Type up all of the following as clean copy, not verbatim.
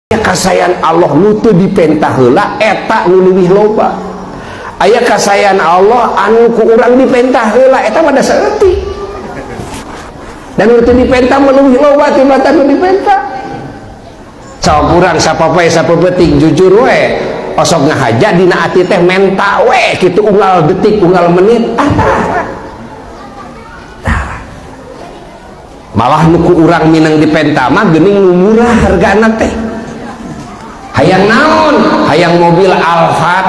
aya kasayan Allah nu teu dipentah heula eta nu leuwih loba. Aya kasayan Allah anu ku urang dipentah heula eta mah da saeutik. Dan nu teu dipentah mah leuwih loba tibatan nu dipentah. Sok urang sapopoe sapeuting jujur we osok ngahaja dina ati teh menta we kitu unggal detik unggal menit malah nu ku urang minang dipentah mah geuning nu murah hargana teh. Hayang naon? Hayang mobil Alphard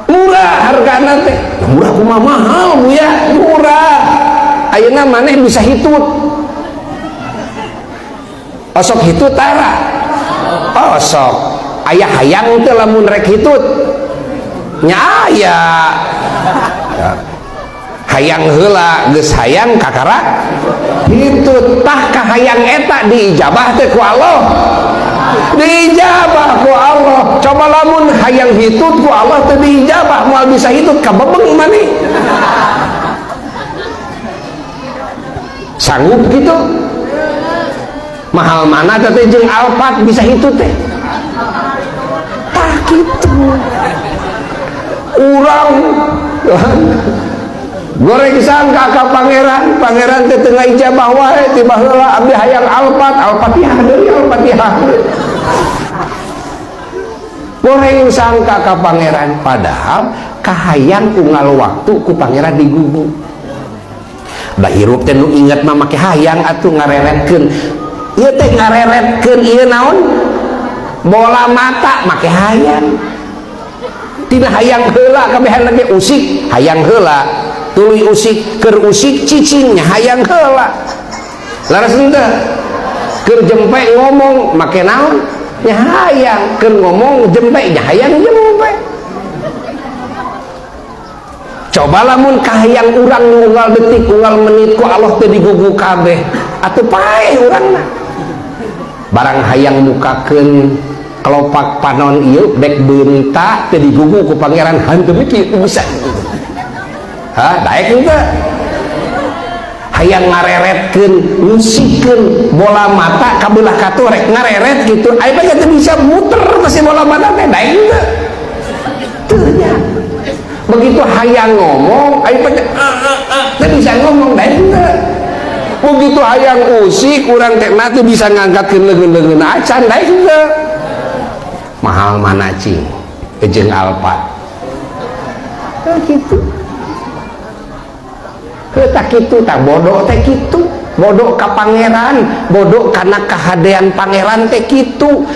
murah hargana teh. Murah kumaha mahal bu ya? Murah. Ayeuna maneh bisa hitut. Osok hitut tara. Osok. Aya hayang teh lamun rek hitut. Nya aya. Hayang heula geus hayang kakara hitut tah ka hayang eta diijabah teh ku Allah. Diijabah ku Allah. Coba lamun hayang hitut ku Allah teu diijabah moal bisa hitut kabebeng maneh. Sanggup gitu? Mahal mana teh jeung Alphard bisa hitut teh? Tah kitu. Urang goreng sangka ka pangeran, pangeran teh teu ngaijabah wae tiba heula abdi hayang Alphard, Al-Fatihah deui, Al-Fatihah. Goreng sangka ka pangeran padahal kahayang unggal waktu ku pangeran digubung. Da hirup teh nu inget mah make hayang atuh ngareretkeun. Ieu teh ngareretkeun ieu naon? Bola mata make hayang. Tina hayang heula kabehan lagi usik, hayang heula. Tuluy usik keur usik cicingnya hayang heula. Laras henteu. Keur jempe ngomong make naon? Nya hayang, keur ngomong jempe nya hayang jempe. Coba lamun kahayang urang unggal detik unggal menit ku Allah teu digugu kabeh atuh paeh urangna. Barang hayang mukakeun kelopak panon ieu dek beunta teu digugu ku pangeran hanteu kitu bisa. Ha, daek henteu. Hayang ngareretkeun, ngusikeun bola mata ka beulah katu rek ngareret gitu. Aya mah teu bisa muter masih bola mata teh daek henteu. Teu nya. Begitu hayang ngomong, aya mah teu bisa ngomong daek henteu. Begitu hayang usik urang teh mah teu bisa ngangkatkeun leungeun-leungeun acan daek henteu. Mahal mana cing? Jeung Alphard. Teu kitu. Tak gitu, tak bodoh teh gitu, bodoh ka pangeran, bodoh karena kehadean pangeran teh gitu.